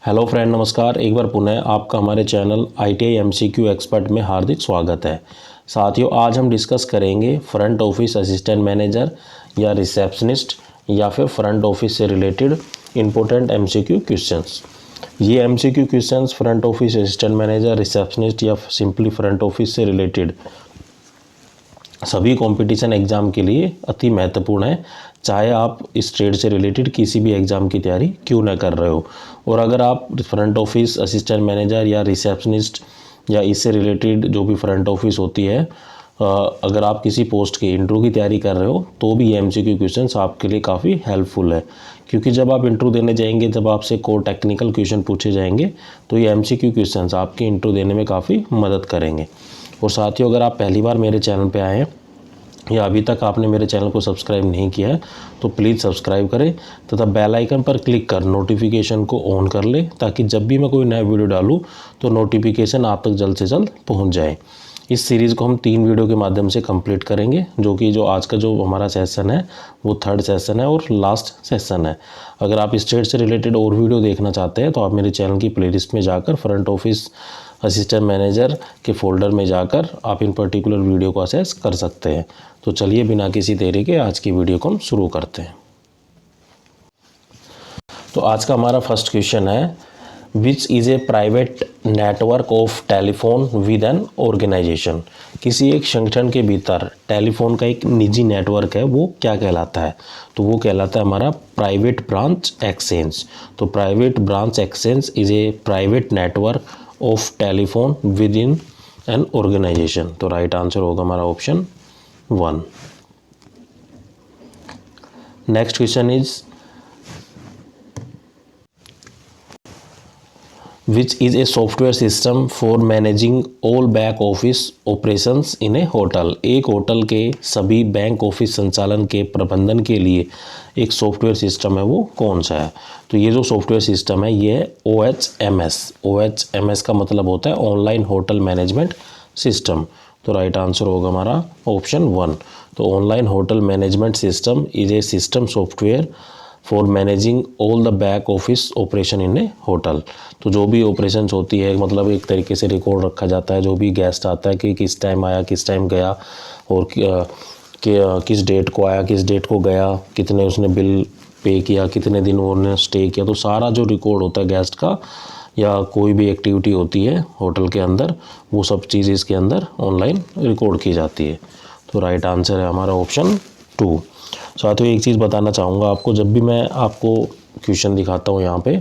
Hello friend, नमस्कार। एक बार पुनः आपका हमारे चैनल ITI MCQ एक्सपर्ट में हार्दिक स्वागत है। साथियों, आज हम डिस्कस करेंगे फ्रंट ऑफिस असिस्टेंट मैनेजर या रिसेप्शनिस्ट या फिर फ्रंट ऑफिस से रिलेटेड इम्पोर्टेंट MCQ क्वेश्चंस। ये MCQ questions front office assistant manager, receptionist या सिंपली फ्रंट ऑफिस से रिलेटेड सभी कंपटीशन एग्ज़ाम के लिए अति महत्वपूर्ण है, चाहे आप इस ट्रेड से रिलेटेड किसी भी एग्ज़ाम की तैयारी क्यों ना कर रहे हो। और अगर आप फ्रंट ऑफिस असिस्टेंट मैनेजर या रिसेप्शनिस्ट या इससे रिलेटेड जो भी फ्रंट ऑफिस होती है, अगर आप किसी पोस्ट के इंटरव्यू की तैयारी कर रहे हो तो भी ये MCQ क्वेश्चंस आपके लिए काफ़ी हेल्पफुल है। क्योंकि जब आप इंटरव्यू देने जाएंगे, जब आपसे कोर टेक्निकल क्वेश्चन पूछे जाएंगे तो ये MCQ क्वेश्चंस आपके इंटरव्यू देने में काफ़ी मदद करेंगे। और साथियों, अगर आप पहली बार मेरे चैनल पे आए हैं या अभी तक आपने मेरे चैनल को सब्सक्राइब नहीं किया है तो प्लीज़ सब्सक्राइब करें तथा बेल आइकन पर क्लिक कर नोटिफिकेशन को ऑन कर लें, ताकि जब भी मैं कोई नया वीडियो डालूं तो नोटिफिकेशन आप तक जल्द से जल्द पहुंच जाए। इस सीरीज़ को हम 3 वीडियो के माध्यम से कंप्लीट करेंगे, जो आज का जो हमारा सेशन है वो 3rd सेशन है और लास्ट सेशन है। अगर आप इस ट्रेड से रिलेटेड और वीडियो देखना चाहते हैं तो आप मेरे चैनल की प्लेलिस्ट में जाकर फ्रंट ऑफिस असिस्टेंट मैनेजर के फोल्डर में जाकर आप इन पर्टिकुलर वीडियो को असेस कर सकते हैं। तो चलिए बिना किसी देरी के आज की वीडियो को हम शुरू करते हैं। तो आज का हमारा फर्स्ट क्वेश्चन है, which is a private network of telephone with an organization. किसी एक संगठन के भीतर टेलीफोन का एक निजी नेटवर्क है, वो क्या कहलाता है? तो वो कहलाता है हमारा प्राइवेट ब्रांच एक्सचेंज। तो private branch exchange is a private network of telephone within an organization. तो राइट आंसर होगा हमारा option 1। Next question is, which is a software system for managing all back office operations in a hotel। एक hotel के सभी bank office संचालन के प्रबंधन के लिए एक सॉफ्टवेयर सिस्टम है, वो कौन सा है? तो ये जो सॉफ्टवेयर सिस्टम है ये है OHMS। OHMS का मतलब होता है ऑनलाइन होटल मैनेजमेंट सिस्टम। तो राइट आंसर होगा हमारा ऑप्शन 1। तो online hotel management system is a system software for managing all the back office operation in a hotel. तो जो भी ऑपरेशंस होती है, मतलब एक तरीके से रिकॉर्ड रखा जाता है, जो भी गेस्ट आता है कि किस टाइम आया, किस टाइम गया, और किस डेट को आया, किस डेट को गया, कितने उसने बिल पे किया, कितने दिन उन्होंने स्टे किया। तो सारा जो रिकॉर्ड होता है गेस्ट का या कोई भी एक्टिविटी होती है होटल के अंदर, वो सब चीज़ इसके अंदर ऑनलाइन रिकॉर्ड की जाती है। तो राइट आंसर है हमारा ऑप्शन 2। साथियों, एक चीज़ बताना चाहूँगा आपको, जब भी मैं आपको क्वेश्चन दिखाता हूँ यहाँ पे,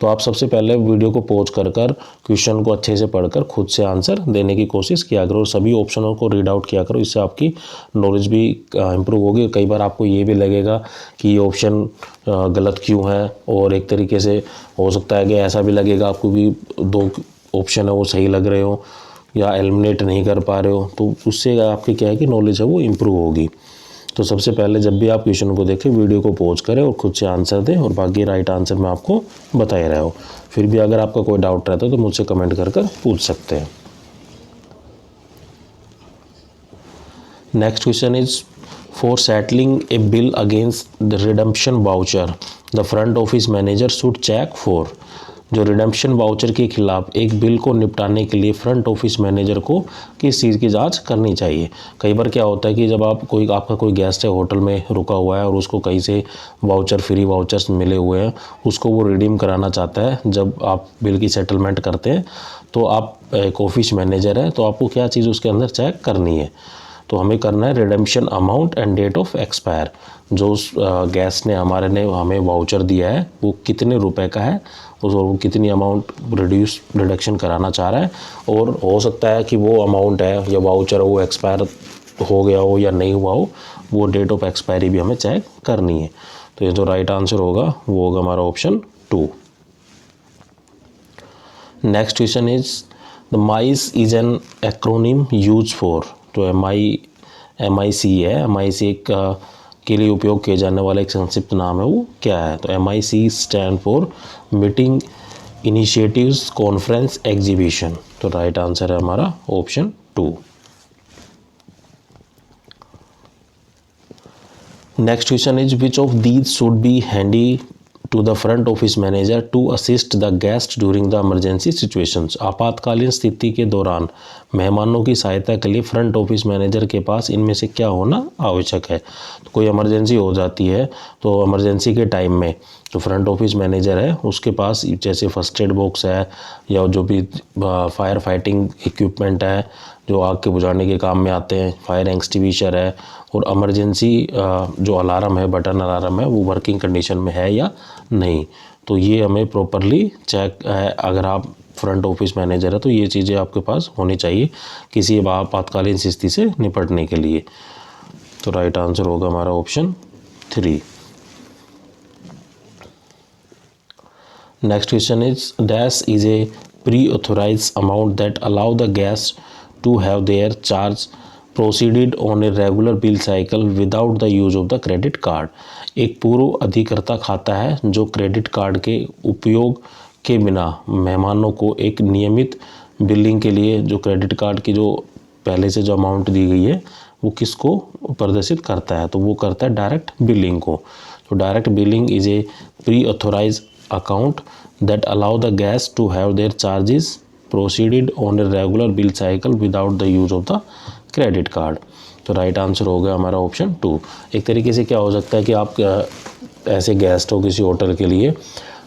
तो आप सबसे पहले वीडियो को पॉज कर क्वेश्चन को अच्छे से पढ़कर खुद से आंसर देने की कोशिश किया करो और सभी ऑप्शनों को रीड आउट किया करो। इससे आपकी नॉलेज भी इम्प्रूव होगी। कई बार आपको ये भी लगेगा कि ये ऑप्शन गलत क्यों है, और एक तरीके से हो सकता है कि ऐसा भी लगेगा आपको कि 2 ऑप्शन है वो सही लग रहे हो या एलिमिनेट नहीं कर पा रहे हो। तो उससे आपकी क्या है कि नॉलेज है वो इम्प्रूव होगी। तो सबसे पहले जब भी आप क्वेश्चन को देखें, वीडियो को पॉज करें और खुद से आंसर दें, और बाकी राइट आंसर मैं आपको बता ही रहा हूँ। फिर भी अगर आपका कोई डाउट रहता है तो मुझसे कमेंट कर पूछ सकते हैं। Next question is, for settling a bill against the redemption voucher the front office manager should check for. जो रिडम्पशन वाउचर के खिलाफ एक बिल को निपटाने के लिए फ्रंट ऑफिस मैनेजर को किस चीज़ की जांच करनी चाहिए? कई बार क्या होता है कि जब आपका कोई गेस्ट है होटल में रुका हुआ है और उसको कहीं से वाउचर, फ्री वाउचर्स मिले हुए हैं, उसको वो रिडीम कराना चाहता है। जब आप बिल की सेटलमेंट करते हैं तो आप एक ऑफिस मैनेजर है, तो आपको क्या चीज़ उसके अंदर चेक करनी है? तो हमें करना है redemption amount and date of expire. जो उस गेस्ट ने हमें वाउचर दिया है वो कितने रुपए का है, और वो कितनी अमाउंट रिडक्शन कराना चाह रहा है, और हो सकता है कि वो अमाउंट है या वाउचर है वो एक्सपायर हो गया हो या नहीं हुआ हो, वो डेट ऑफ एक्सपायरी भी हमें चेक करनी है। तो ये जो राइट आंसर होगा वो होगा हमारा option 2। Next question is, the mice is an acronym use for. तो MIC है, MIC के लिए उपयोग किए जाने वाला एक संक्षिप्त नाम है, वो क्या है? तो MIC stand for meeting initiatives conference exhibition. तो राइट आंसर है हमारा option 2। Next question is, which of these should be handy to the front office manager to assist the guest during the emergency situations. आपातकालीन स्थिति के दौरान मेहमानों की सहायता के लिए फ्रंट ऑफिस मैनेजर के पास इनमें से क्या होना आवश्यक है। तो कोई इमरजेंसी हो जाती है तो इमरजेंसी के टाइम में जो फ्रंट ऑफिस मैनेजर है उसके पास जैसे फर्स्ट एड बॉक्स है या जो भी फायर फाइटिंग इक्विपमेंट है जो आग के बुझाने के काम में आते हैं, फायर एक्सटिंग्विशर है, और इमरजेंसी जो अलार्म है, बटन अलार्म है, वो वर्किंग कंडीशन में है या नहीं। तो ये हमें प्रॉपरली चेक है। अगर आप फ्रंट ऑफिस मैनेजर है तो ये चीज़ें आपके पास होनी चाहिए किसी आपातकालीन स्थिति से निपटने के लिए। तो राइट आंसर होगा हमारा option 3। Next question is dash is a pre authorize amount that allow the guest to have their charge proceeded on a regular bill cycle without the use of the credit card. एक पूर्व अधिकर्ता खाता है जो credit card के उपयोग के बिना मेहमानों को एक नियमित बिलिंग के लिए जो क्रेडिट कार्ड की जो पहले से जो अमाउंट दी गई है वो किसको प्रदर्शित करता है, तो वो करता है डायरेक्ट बिलिंग को। तो direct billing is a pre authorize account that allow the guest to have their charges proceeded on a regular bill cycle without the use of the credit card. तो राइट आंसर हो गया हमारा option 2। एक तरीके से क्या हो सकता है कि आप ऐसे गेस्ट हो किसी होटल के लिए,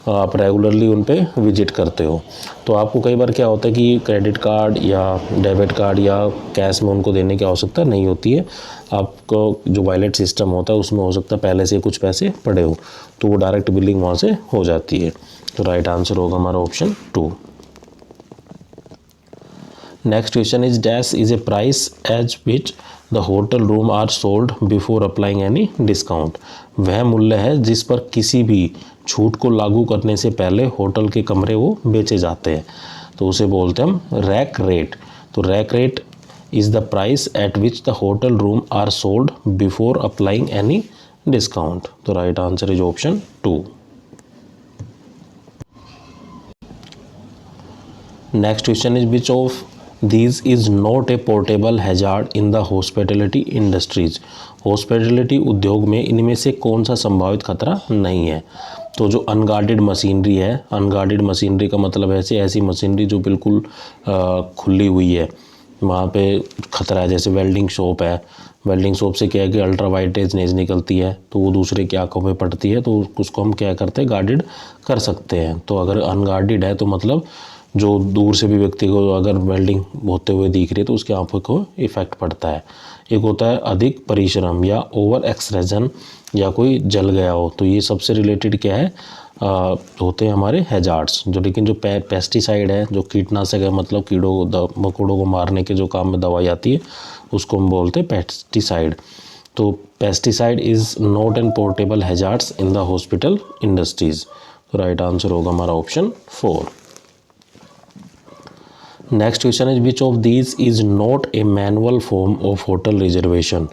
आप रेगुलरली उन पे विजिट करते हो, तो आपको कई बार क्या होता है कि क्रेडिट कार्ड या डेबिट कार्ड या कैश में उनको देने की आवश्यकता नहीं होती है। आपको जो वॉलेट सिस्टम होता है उसमें हो सकता है पहले से कुछ पैसे पड़े हो, तो वो डायरेक्ट बिलिंग वहाँ से हो जाती है। तो राइट आंसर होगा हमारा option 2। Next question is dash is a price as which the hotel room are sold before applying any discount. वह मूल्य है जिस पर किसी भी छूट को लागू करने से पहले होटल के कमरे वो बेचे जाते हैं, तो उसे बोलते हैं हम रैक रेट। तो rack rate is the price at which the hotel room are sold before applying any discount. तो right answer is option 2। Next question is which of These is not a portable hazard in the hospitality industries। Hospitality उद्योग में इनमें से कौन सा संभावित खतरा नहीं है। तो जो अनगार्डेड मशीनरी है, अनगार्डेड मशीनरी का मतलब ऐसी मशीनरी जो बिल्कुल खुली हुई है, वहाँ पे खतरा है। जैसे वेल्डिंग शॉप है, वेल्डिंग शॉप से क्या है कि अल्ट्रा वाइटेज रेज निकलती है, तो वो दूसरे की आंखों पे पड़ती है, तो उसको हम क्या करते हैं, गार्डेड कर सकते हैं। तो अगर अनगार्डेड है तो मतलब जो दूर से भी व्यक्ति को अगर वेल्डिंग होते हुए दिख रही है तो उसकी आंखों को इफेक्ट पड़ता है। एक होता है अधिक परिश्रम या ओवर एक्सरेजन या कोई जल गया हो, तो ये सबसे रिलेटेड क्या है, होते हैं हमारे हैजार्ड्स। जो लेकिन जो पेस्टिसाइड है, जो कीटनाशक है, मतलब कीड़ों मकोड़ों को मारने के जो काम में दवाई आती है, उसको हम बोलते हैं पेस्टिसाइड। तो pesticide is not an portable hazards in the hospital industries. तो राइट आंसर होगा हमारा option 4। Next question is which of these is not A manual form of hotel reservation.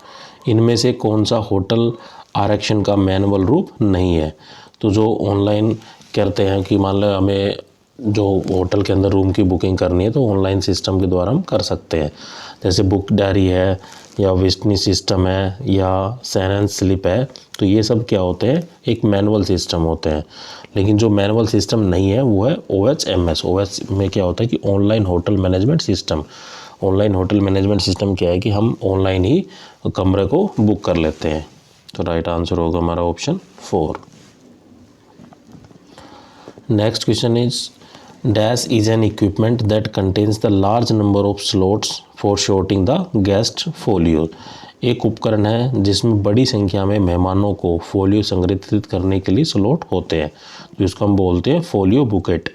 इनमें से कौन सा होटल आरक्षण का मैनुअल रूप नहीं है। तो जो ऑनलाइन करते हैं कि मान लो हमें जो होटल के अंदर रूम की बुकिंग करनी है तो ऑनलाइन सिस्टम के द्वारा हम कर सकते हैं, जैसे बुक डायरी है या विस्टनी सिस्टम है या सैन स्लिप है, तो ये सब क्या होते हैं, एक मैनुअल सिस्टम होते हैं। लेकिन जो मैनुअल सिस्टम नहीं है वो है OHMS। OH में क्या होता है कि online hotel management system. Online hotel management system क्या है कि हम ऑनलाइन ही कमरे को बुक कर लेते हैं। तो राइट आंसर होगा हमारा option 4। Next question is dash is an equipment that contains the large number of slots for sorting the guest folio. एक उपकरण है जिसमें बड़ी संख्या में मेहमानों को फोलियो संग्रहित करने के लिए स्लॉट होते हैं, जिसको हम बोलते हैं फोलियो बुकेट।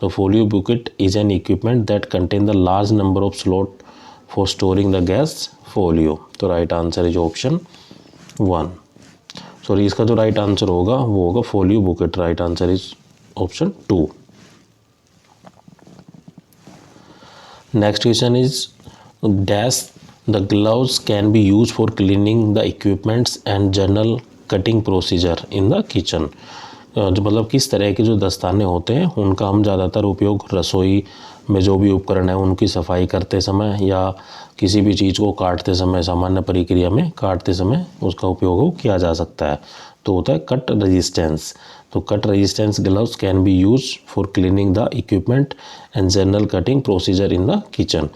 तो folio bucket is an equipment that contain the large number of slot for storing the guest folio. तो right answer is option 1। Sorry, इसका जो राइट आंसर होगा वो होगा folio bucket. Right answer is option 2। Next question is dash the gloves can be use for cleaning the equipments and general cutting procedure in the kitchen. जो मतलब किस तरह के जो दस्ताने होते हैं उनका हम ज़्यादातर उपयोग रसोई में जो भी उपकरण है उनकी सफाई करते समय या किसी भी चीज़ को काटते समय, सामान्य प्रक्रिया में काटते समय उसका उपयोग किया जा सकता है। तो होता है कट रेजिस्टेंस। तो cut resistance gloves can be use for cleaning the equipment and general cutting procedure in the kitchen.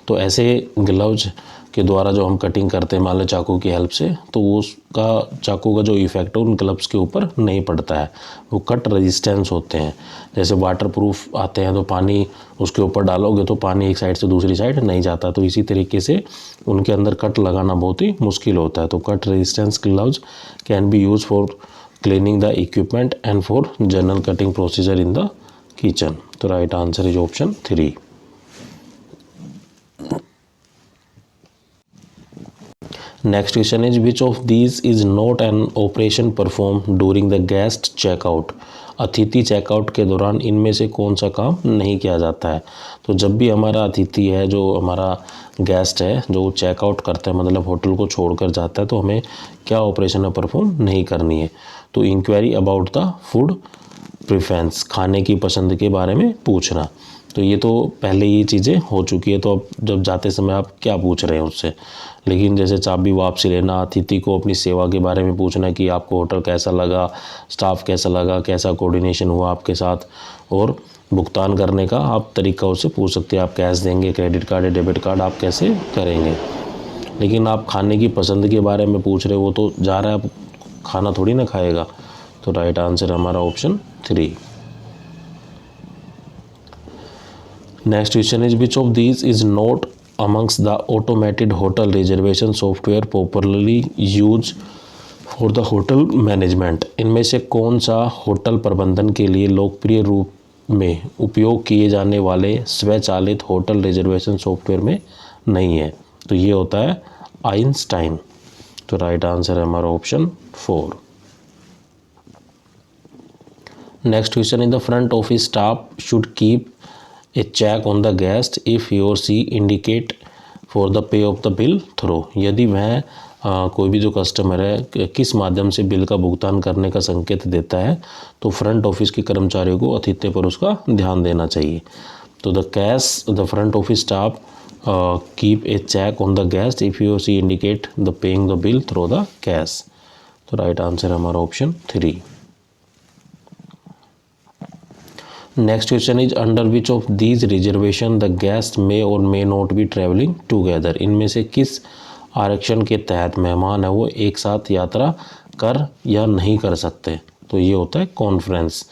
तो ऐसे ग्लव्स के द्वारा जो हम कटिंग करते हैं मान लो चाकू की हेल्प से, तो उसका चाकू का जो इफेक्ट है उन ग्लव्स के ऊपर नहीं पड़ता है, वो कट रेजिस्टेंस होते हैं। जैसे वाटर प्रूफ आते हैं तो पानी उसके ऊपर डालोगे तो पानी एक साइड से दूसरी साइड नहीं जाता, तो इसी तरीके से उनके अंदर कट लगाना बहुत ही मुश्किल होता है। तो cut resistance gloves can be use for cleaning the equipment and for general cutting procedure in the kitchen. तो right answer is option 3। Next question is which of these is not an operation perform during the guest checkout. अतिथि checkout के दौरान इनमें से कौन सा काम नहीं किया जाता है। तो जब भी हमारा अतिथि है, जो हमारा गेस्ट है, जो चेकआउट करता है मतलब होटल को छोड़कर जाता है, तो हमें क्या ऑपरेशन है परफॉर्म नहीं करनी है। तो inquiry about the food preference, खाने की पसंद के बारे में पूछना। तो ये तो पहले ये चीज़ें हो चुकी है, तो अब जब जाते समय आप क्या पूछ रहे हैं उससे। लेकिन जैसे चाबी वापसी लेना, अतिथि को अपनी सेवा के बारे में पूछना कि आपको होटल कैसा लगा, स्टाफ कैसा लगा, कैसा कोऑर्डिनेशन हुआ आपके साथ, और भुगतान करने का आप तरीका उससे पूछ सकते हैं, आप कैश देंगे, क्रेडिट कार्ड या डेबिट कार्ड, आप कैसे करेंगे। लेकिन आप खाने की पसंद के बारे में पूछ रहे हो, वो तो जा रहा है, आप खाना थोड़ी ना खाएगा। तो राइट आंसर हमारा option 3। Next question is which of these is not amongst the automated hotel reservation software popularly use for the hotel management. इनमें से कौन सा होटल प्रबंधन के लिए लोकप्रिय रूप में उपयोग किए जाने वाले स्वचालित होटल रिजर्वेशन सॉफ्टवेयर में नहीं है। तो ये होता है आइंस्टाइन। तो राइट आंसर है हमारा option 4। Next question in the front office staff should keep a check on the guest if he और she indicate for the pay of the bill through. यदि वह कोई भी जो कस्टमर है किस माध्यम से बिल का भुगतान करने का संकेत देता है, तो फ्रंट ऑफिस के कर्मचारियों को आतिथ्य पर उसका ध्यान देना चाहिए। तो the front office staff keep a check on the guest if he और she indicate the paying the bill through the cash. तो राइट आंसर हमारा option 3। Next question is under which of these reservation the guest may और may not be travelling together. इनमें से किस आरक्षण के तहत मेहमान है वो एक साथ यात्रा कर या नहीं कर सकते। तो ये होता है कॉन्फ्रेंस।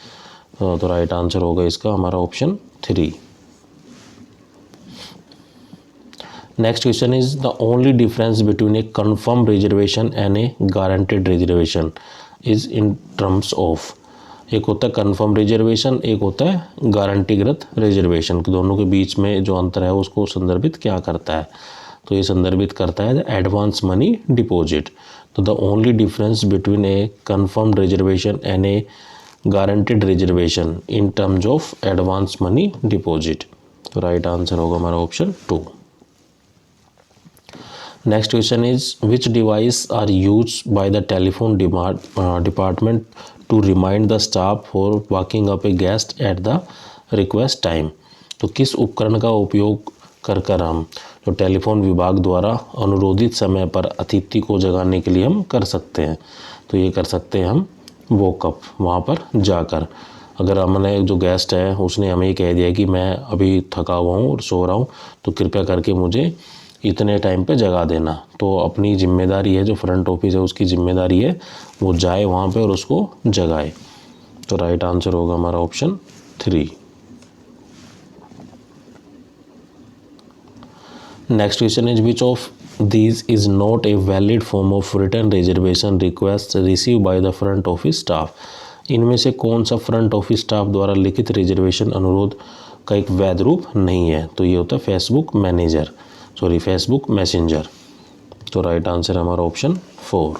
तो राइट आंसर होगा इसका हमारा option 3। Next question is the only difference between a confirm reservation and a guaranteed reservation is in terms of. एक होता है कन्फर्म रिजर्वेशन, एक होता है गारंटीकृत रिजर्वेशन। दोनों के बीच में जो अंतर है उसको संदर्भित क्या करता है। तो ये संदर्भित करता है एडवांस मनी डिपॉजिट। तो the only difference between a confirm reservation and a guaranteed reservation in terms of advance money deposit. तो राइट आंसर होगा हमारा option 2। Next question is which device are use by the telephone department to remind the staff for walking up a guest at the request time. तो किस उपकरण का उपयोग कर हम जो टेलीफोन विभाग द्वारा अनुरोधित समय पर अतिथि को जगाने के लिए हम कर सकते हैं। तो ये कर सकते हैं हम वॉकअप, वहाँ पर जाकर अगर हमने जो गेस्ट है उसने हमें ये कह दिया कि मैं अभी थका हुआ हूँ और सो रहा हूँ, तो कृपया करके मुझे इतने टाइम पे जगा देना। तो अपनी जिम्मेदारी है, जो फ्रंट ऑफिस है उसकी जिम्मेदारी है वो जाए वहाँ पे और उसको जगाए। तो राइट आंसर होगा हमारा option 3। Next question is which of these is not a valid form of return reservation request receive by the front office staff. इनमें से कौन सा फ्रंट ऑफिस स्टाफ द्वारा लिखित रिजर्वेशन अनुरोध का एक वैध रूप नहीं है। तो ये होता है फेसबुक मैसेंजर। तो राइट आंसर हमारा option 4।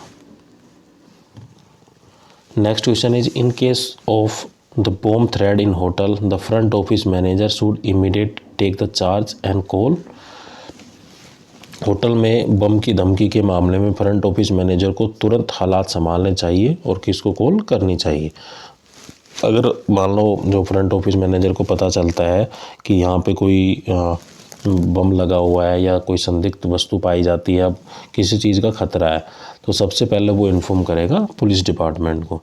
Next question is in case of the bomb threat in hotel the front office manager should immediate take the charge and call. Hotel में बम की धमकी के मामले में फ्रंट ऑफिस मैनेजर को तुरंत हालात संभालने चाहिए और किसको कॉल करनी चाहिए। अगर मान लो जो फ्रंट ऑफिस मैनेजर को पता चलता है कि यहाँ पे कोई बम लगा हुआ है या कोई संदिग्ध वस्तु पाई जाती है, अब किसी चीज़ का खतरा है, तो सबसे पहले वो इन्फॉर्म करेगा पुलिस डिपार्टमेंट को।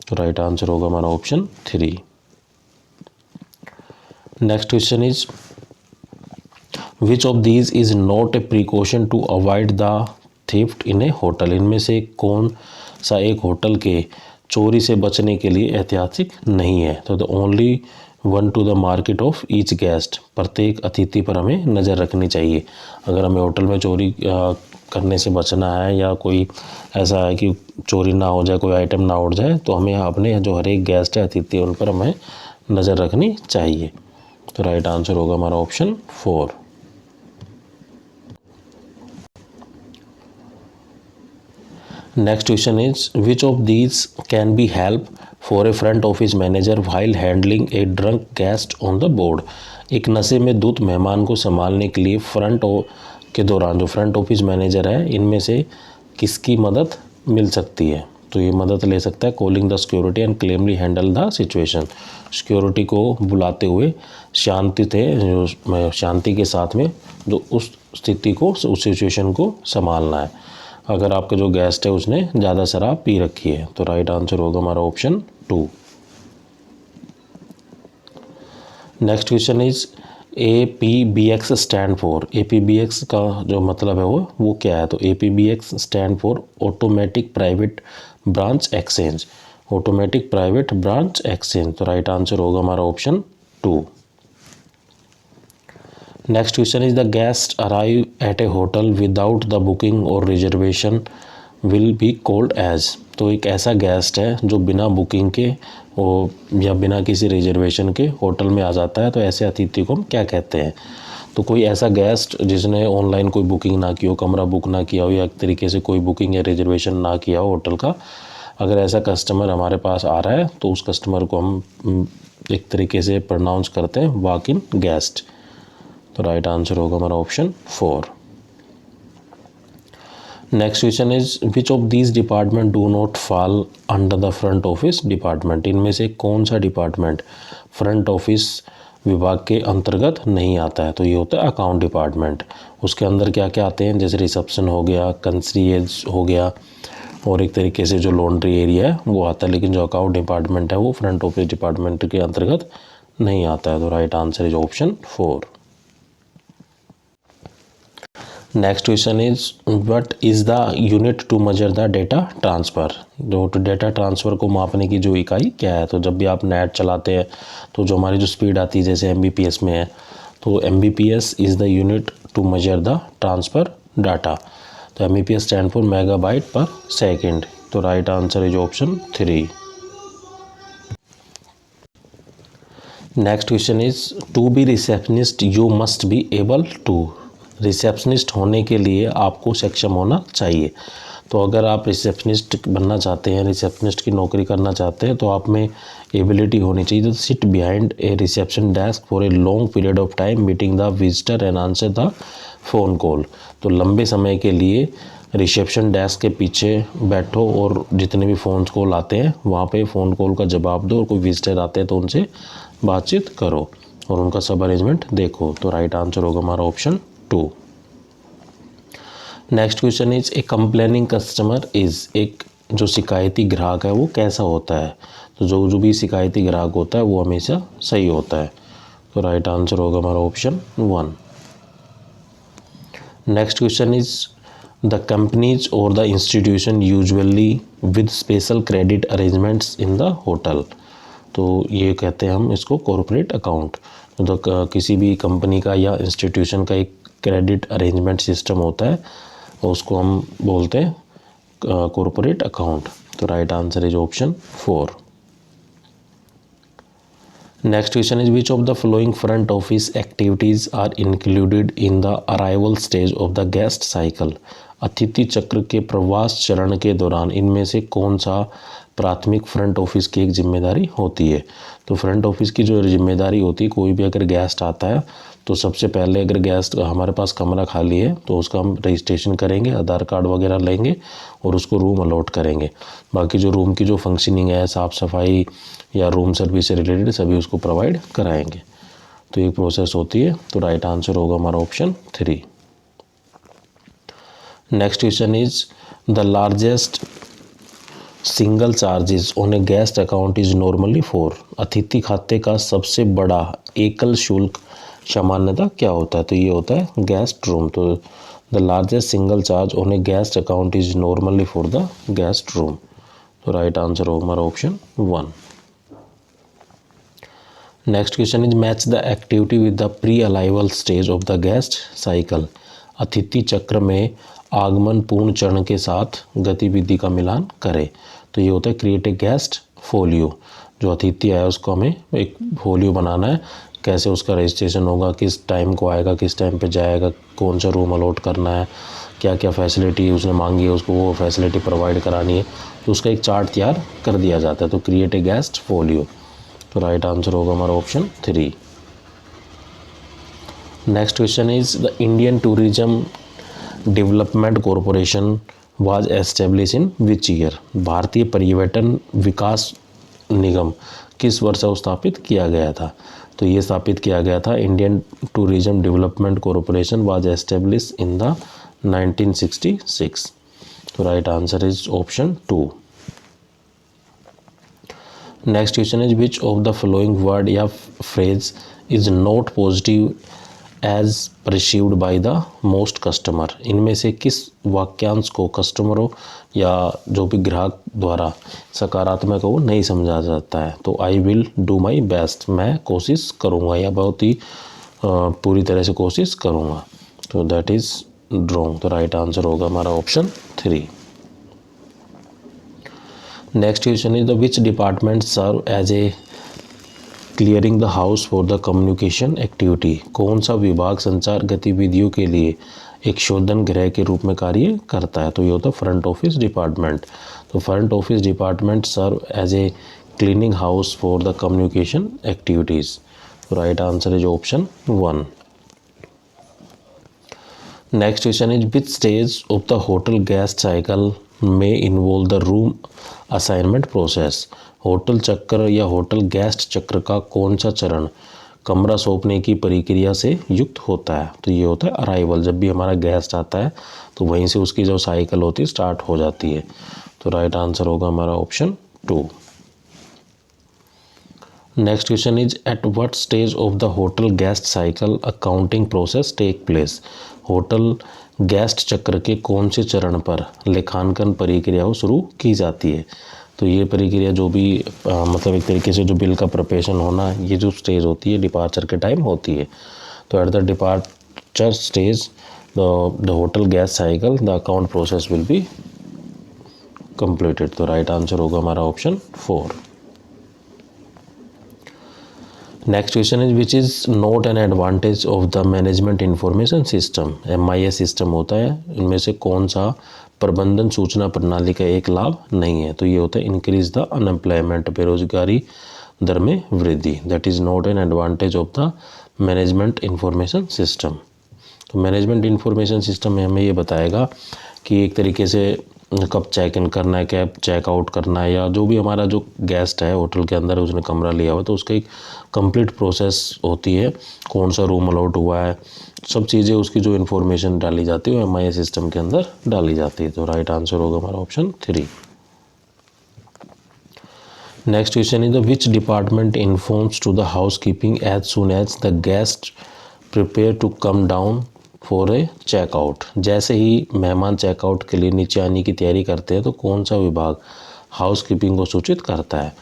तो राइट आंसर होगा हमारा option 3। Next question is which of these is not a precaution to avoid the theft in a hotel. इनमें से कौन सा एक होटल के चोरी से बचने के लिए ऐतिहासिक नहीं है। तो the only one two the market of each guest, प्रत्येक अतिथि पर हमें नज़र रखनी चाहिए। अगर हमें होटल में चोरी करने से बचना है या कोई ऐसा है कि चोरी ना हो जाए, कोई आइटम ना उड़ जाए, तो हमें अपने जो हर एक गेस्ट है, अतिथि है, उन पर हमें नज़र रखनी चाहिए। तो राइट आंसर होगा हमारा option 4। Next question is which of these can be help for a front office manager while handling A drunk guest on the board. एक नशे में धुत मेहमान को संभालने के लिए के दौरान जो फ्रंट ऑफिस मैनेजर है, इनमें से किसकी मदद मिल सकती है। तो ये मदद ले सकता है calling the security and calmly handle the situation. Security को बुलाते हुए शांति के साथ में जो उस स्थिति को, उस सिचुएशन को संभालना है। अगर आपका जो गेस्ट है उसने ज़्यादा शराब पी रखी है। तो राइट आंसर होगा हमारा option 2। Next question is APBX stand for. APBX का जो मतलब है वो क्या है। तो APBX stand for automatic private branch exchange. Automatic private branch exchange. तो राइट आंसर होगा हमारा option 2। Next question is the guest arrive at a hotel without the booking और reservation will be called as. तो एक ऐसा guest है जो बिना बुकिंग के या बिना किसी रिजर्वेशन के होटल में आ जाता है, तो ऐसे अतिथि को हम क्या कहते हैं। तो कोई ऐसा गेस्ट जिसने ऑनलाइन कोई बुकिंग ना की हो, कमरा बुक ना किया हो, या एक तरीके से कोई बुकिंग या रिजर्वेशन ना किया हो होटल का, अगर ऐसा कस्टमर हमारे पास आ रहा है तो उस कस्टमर को हम एक तरीके से प्रोनाउंस करते हैं वॉक इन गेस्ट। तो राइट आंसर होगा हमारा option 4। Next question is which of these department do not fall under the front office department. इनमें से कौन सा डिपार्टमेंट फ्रंट ऑफिस विभाग के अंतर्गत नहीं आता है। तो ये होता है अकाउंट डिपार्टमेंट। उसके अंदर क्या क्या आते हैं, जैसे रिसेप्शन हो गया, कंसीलियज हो गया, और एक तरीके से जो लॉन्ड्री एरिया है वो आता है। लेकिन जो अकाउंट डिपार्टमेंट है वो फ्रंट ऑफिस डिपार्टमेंट के अंतर्गत नहीं आता है। तो right answer is option 4। Next question is what is the unit to measure the data transfer. जो डेटा ट्रांसफ़र को मापने की जो इकाई क्या है। तो जब भी आप नेट चलाते हैं तो जो हमारी जो स्पीड आती है जैसे MBPS में है, तो MBPS is the unit to measure the transfer data. तो MBPS stand for megabyte per second. तो right answer is option 3। Next question is to be receptionist you must be able to. Receptionist होने के लिए आपको सक्षम होना चाहिए। तो अगर आप रिसेप्शनिस्ट बनना चाहते हैं, रिसेप्शनिस्ट की नौकरी करना चाहते हैं, तो आप में एबिलिटी होनी चाहिए तो sit behind a reception desk for a long period of time meeting the visitor and answer the phone call. तो लंबे समय के लिए रिसेप्शन डेस्क के पीछे बैठो और जितने भी फ़ोन कॉल आते हैं वहाँ पे फ़ोन कॉल का जवाब दो, और कोई विजिटर आते हैं तो उनसे बातचीत करो और उनका सब अरेंजमेंट देखो। तो राइट आंसर होगा हमारा option 2। Next question is a complaining customer is. एक जो शिकायती ग्राहक है वो कैसा होता है। तो जो भी शिकायती ग्राहक होता है वो हमेशा सही होता है। तो राइट आंसर होगा हमारा option 1। Next question is the companies और the institution usually with special credit arrangements in the hotel. तो ये कहते हैं हम इसको कॉरपोरेट अकाउंट। तो किसी भी कंपनी का या इंस्टीट्यूशन का एक क्रेडिट अरेंजमेंट सिस्टम होता है और उसको हम बोलते हैं कॉरपोरेट अकाउंट। तो right answer is option 4। Next question is which of the following front office activities are included in the arrival stage of the guest cycle. अतिथि चक्र के प्रवास चरण के दौरान इनमें से कौन सा प्राथमिक फ्रंट ऑफिस की एक जिम्मेदारी होती है। तो फ्रंट ऑफिस की जो जिम्मेदारी होती है, कोई भी अगर गेस्ट आता है तो सबसे पहले अगर गेस्ट हमारे पास कमरा खाली है तो उसका हम रजिस्ट्रेशन करेंगे, आधार कार्ड वगैरह लेंगे और उसको रूम अलॉट करेंगे। बाकी जो रूम की जो फंक्शनिंग है, साफ़ सफाई या रूम सर्विस से रिलेटेड सभी उसको प्रोवाइड कराएंगे। तो ये प्रोसेस होती है। तो राइट आंसर होगा हमारा option 3। Next question is the largest single charges on a guest account is normally for. अतिथि खाते का सबसे बड़ा एकल शुल्क सामान्यतः क्या होता है? तो ये होता है गेस्ट रूम। तो the largest single charge on a guest account is normally for the guest room. तो राइट आंसर होगा हमारा option 1। Next question is match the activity with the pre arrival stage of the guest cycle. अतिथि चक्र में आगमन पूर्ण चरण के साथ गतिविधि का मिलान करें। तो ये होता है क्रिएट ए गेस्ट फोलियो। जो अतिथि आया उसको हमें एक फोलियो बनाना है, कैसे उसका रजिस्ट्रेशन होगा, किस टाइम को आएगा, किस टाइम पे जाएगा, कौन सा रूम अलॉट करना है, क्या क्या फैसिलिटी उसने मांगी है उसको वो फैसिलिटी प्रोवाइड करानी है। तो उसका एक चार्ट तैयार कर दिया जाता है। तो क्रिएट ए गेस्ट फोलियो। तो राइट आंसर होगा हमारा option 3। Next question is the Indian tourism development corporation was establish in which year. भारतीय पर्यटन विकास निगम किस वर्ष स्थापित किया गया था? तो ये स्थापित किया गया था Indian tourism development corporation was establish in the 1966। तो right answer is option 2। Next question is which of the following word या phrase is not positive as perceived by the most customer. इनमें से किस वाक्यांश को कस्टमरों या जो भी ग्राहक द्वारा सकारात्मक वो नहीं समझा जाता है? तो I will do my best, मैं कोशिश करूँगा या बहुत ही पूरी तरह से कोशिश करूँगा। तो दैट इज़ रॉन्ग। तो राइट आंसर होगा हमारा option 3। Next question is the which department serve as a clearing the house for the communication activity. कौन सा विभाग संचार गतिविधियों के लिए एक शोधन गृह के रूप में कार्य करता है? तो ये होता है फ्रंट ऑफिस डिपार्टमेंट। तो front office department serve as a cleaning house for the communication activities. Right answer is option 1। Next question is which stage of the hotel guest cycle में involve the room assignment process. Hotel चक्र या hotel guest चक्र का कौन सा चरण कमरा सौंपने की प्रक्रिया से युक्त होता है? तो ये होता है अराइवल। जब भी हमारा गेस्ट आता है तो वहीं से उसकी जो साइकिल होती है स्टार्ट हो जाती है। तो राइट आंसर होगा हमारा option 2। Next question is at what stage of the hotel guest cycle accounting process take place. Hotel guest चक्र के कौन से चरण पर लेखांकन प्रक्रिया शुरू की जाती है? तो ये प्रक्रिया जो भी मतलब एक तरीके से जो बिल का प्रिपरेशन होना, ये जो स्टेज होती है डिपार्चर के टाइम होती है। तो at the departure stage the hotel guest cycle the account process will be completed. तो राइट आंसर होगा हमारा option 4। Next question is which is not an advantage of the management information system. MIS system होता है, इनमें से कौन सा प्रबंधन सूचना प्रणाली का एक लाभ नहीं है? तो ये होता है इंक्रीज द अनएम्प्लॉयमेंट, बेरोजगारी दर में वृद्धि। That is not an advantage of the management information system. तो मैनेजमेंट इंफॉर्मेशन सिस्टम में हमें ये बताएगा कि एक तरीके से कब चेक इन करना है, कब चेक आउट करना है, या जो भी हमारा जो गेस्ट है होटल के अंदर उसने कमरा लिया हुआ है तो उसका एक कंप्लीट प्रोसेस होती है, कौन सा रूम अलॉट हुआ है, सब चीज़ें उसकी जो इन्फॉर्मेशन डाली जाती है वो MIS सिस्टम के अंदर डाली जाती है। तो राइट आंसर होगा हमारा option 3। Next question is the which department informs to the housekeeping as soon as the guest prepare to come down for a checkout. जैसे ही मेहमान चेकआउट के लिए नीचे आने की तैयारी करते हैं तो कौन सा विभाग हाउस कीपिंग को सूचित करता है?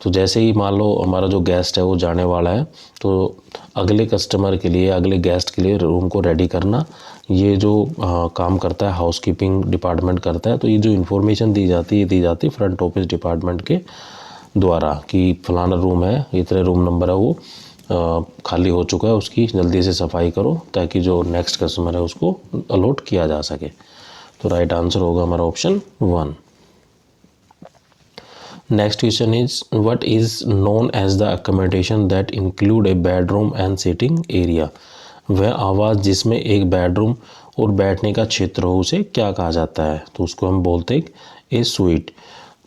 तो जैसे ही मान लो हमारा जो गेस्ट है वो जाने वाला है तो अगले कस्टमर के लिए, अगले गेस्ट के लिए रूम को रेडी करना, ये जो काम करता है हाउस कीपिंग डिपार्टमेंट करता है। तो ये जो इन्फॉर्मेशन दी जाती है फ्रंट ऑफिस डिपार्टमेंट के द्वारा कि फलाना रूम है, इतने रूम नंबर है वो खाली हो चुका है, उसकी जल्दी से सफाई करो ताकि जो नेक्स्ट कस्टमर है उसको अलॉट किया जा सके। तो राइट आंसर होगा हमारा option 1। Next question is what is known as the accommodation that include a bedroom and sitting area. वह आवास जिसमें एक बेडरूम और बैठने का क्षेत्र हो उसे क्या कहा जाता है? तो उसको हम बोलते हैं ए स्वीट।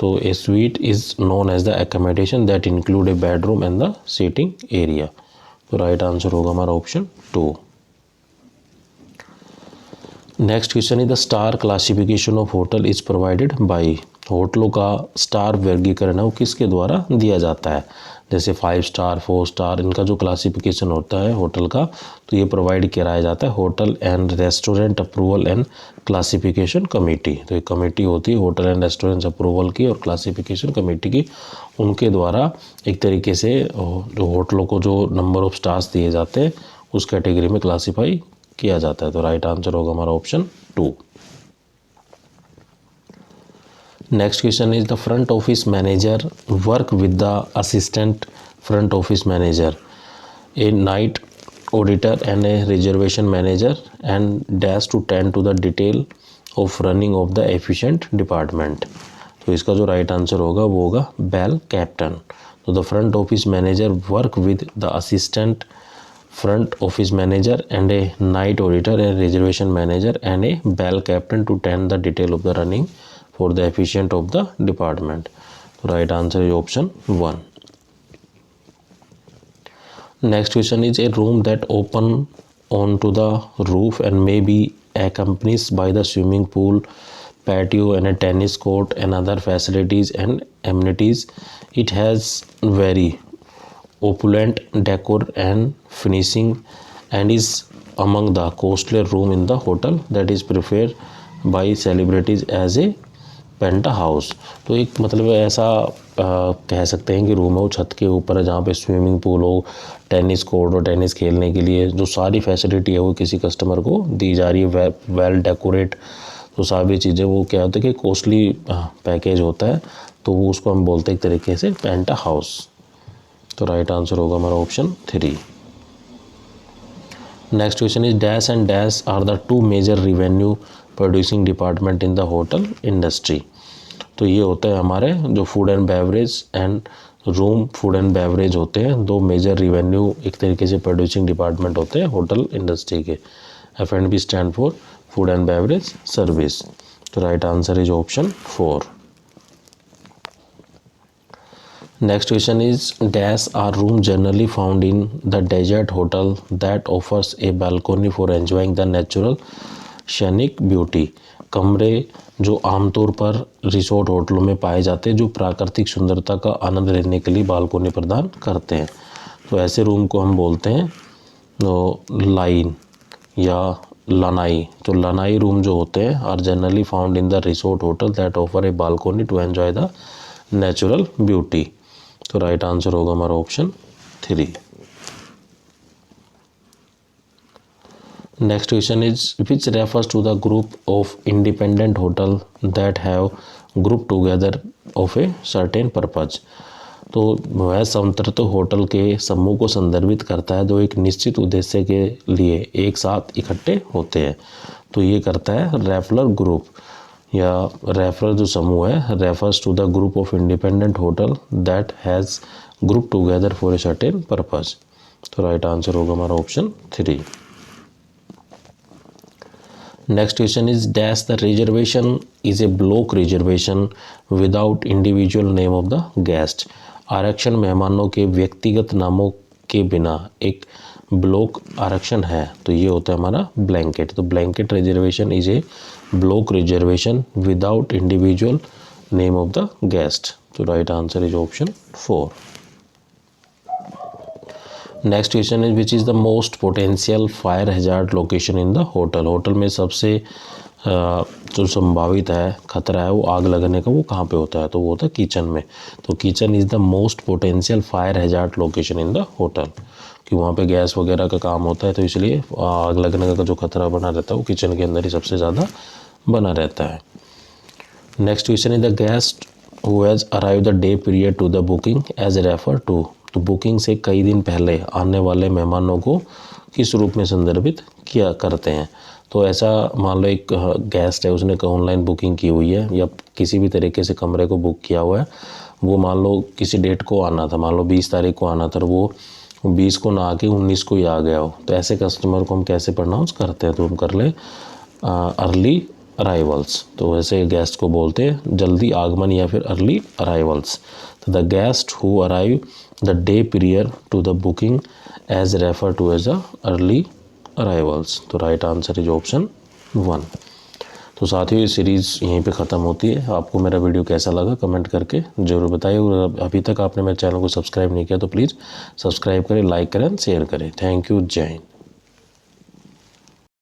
तो a suite is known as the accommodation that include a bedroom and the sitting area. तो राइट आंसर होगा हमारा option 2। Next question is the star classification of hotel is provided by. होटलों का star वर्गीकरण है वो किसके द्वारा दिया जाता है, जैसे 5 स्टार 4 स्टार, इनका जो क्लासिफिकेशन होता है होटल का, तो ये प्रोवाइड कराया जाता है hotel and restaurant approval and classification committee. तो एक कमेटी होती है होटल एंड रेस्टोरेंट अप्रूवल की और क्लासिफिकेशन कमेटी की, उनके द्वारा एक तरीके से जो होटलों को जो नंबर ऑफ स्टार्स दिए जाते हैं उस कैटेगरी में क्लासीफाई किया जाता है। तो राइट आंसर होगा हमारा option 2। Next question is the front office manager work with the assistant front office manager, a night auditor and a reservation manager and dash to tend to the detail of running of the efficient department. तो इसका जो right answer होगा वो होगा bell captain. तो the front office manager work with the assistant front office manager and a night auditor and reservation manager and a bell captain to tend the detail of the running for the efficient of the department. So right answer is option 1. Next question is a room that open onto the roof and may be accompanied by the swimming pool, patio and a tennis court and other facilities and amenities. It has very opulent decor and finishing and is among the costlier room in the hotel that is preferred by celebrities as a penthouse। तो एक मतलब ऐसा कह सकते हैं कि room है वो छत के ऊपर है जहाँ पे स्विमिंग पूल हो, टेनिस कोर्ट और टेनिस खेलने के लिए जो सारी फैसिलिटी है वो किसी कस्टमर को दी जा रही है, वेल डेकोरेट, तो सारी चीज़ें वो क्या होता है कि कॉस्टली पैकेज होता है, तो वो उसको हम बोलते हैं एक तरीके से पेंटा हाउस। तो राइट आंसर होगा हमारा option 3। Next question is dash and dash are the 2 major revenue producing department in the hotel industry. तो ये होता है हमारे जो food and beverage and room food and beverage होते हैं, 2 मेजर रिवेन्यू एक तरीके से प्रोड्यूसिंग डिपार्टमेंट होते हैं होटल इंडस्ट्री के। F&B stand for food and beverage service. तो right answer is option 4। Next question is dash are room generally found in the desert hotel that offers a balcony for enjoying the natural scenic beauty। कमरे जो आमतौर पर resort होटलों में पाए जाते हैं जो प्राकृतिक सुंदरता का आनंद लेने के लिए बालकोनी प्रदान करते हैं। तो ऐसे रूम को हम बोलते हैं लाइन या लनाई। तो लनाई रूम जो होते हैं are generally found in the resort hotel that offer a balcony to enjoy the natural beauty. तो राइट आंसर होगा हमारा option 3। Next question is which refers to the group of independent hotel that have group together of a certain purpose. तो वह संतृप्त hotel के समूह को संदर्भित करता है जो एक निश्चित उद्देश्य के लिए एक साथ इकट्ठे होते हैं। तो ये करता है रेफलर ग्रुप या रेफरल जो समूह है refers to the group of independent hotel that has group together for a certain purpose. तो राइट आंसर होगा हमारा option 3। Next question is dash the reservation is a block reservation without individual name of the guest. आरक्षण मेहमानों के व्यक्तिगत नामों के बिना एक ब्लॉक आरक्षण है, तो ये होता है हमारा ब्लैंकेट। तो blanket reservation is a block reservation without individual name of the guest. तो right answer is option 4। Next question is which is the most potential fire hazard location in the hotel. Hotel में सबसे जो संभावित है खतरा है वो आग लगने का वो कहाँ पे होता है, तो वो होता है किचन में। तो kitchen is the most potential fire hazard location in the hotel, कि वहाँ पे गैस वगैरह का काम होता है, तो इसलिए आग लगने का जो खतरा बना रहता है वो किचन के अंदर ही सबसे ज़्यादा बना रहता है। Next question is the guest who has arrive the day period to the booking as refer to. तो बुकिंग से कई दिन पहले आने वाले मेहमानों को किस रूप में संदर्भित किया करते हैं। तो ऐसा मान लो एक गेस्ट है उसने ऑनलाइन बुकिंग की हुई है या किसी भी तरीके से कमरे को बुक किया हुआ है, वो मान लो किसी डेट को आना था, मान लो 20 तारीख को आना था, वो 20 को ना आके 19 को ही आ गया हो, तो ऐसे कस्टमर को हम कैसे प्रोनाउंस करते हैं, तो हम कर ले अर्ली अराइवल्स। तो ऐसे गेस्ट को बोलते हैं जल्दी आगमन या फिर अर्ली अराइवल्स। तो the guest who arrive the day period to the booking as refer to as a early arrivals. तो राइट आंसर इज ऑप्शन 1। तो साथियों ये सीरीज़ यहीं पे ख़त्म होती है। आपको मेरा वीडियो कैसा लगा कमेंट करके ज़रूर बताइए, और अभी तक आपने मेरे चैनल को सब्सक्राइब नहीं किया तो प्लीज़ सब्सक्राइब करें, लाइक करें, शेयर करें। थैंक यू, जय हिंद।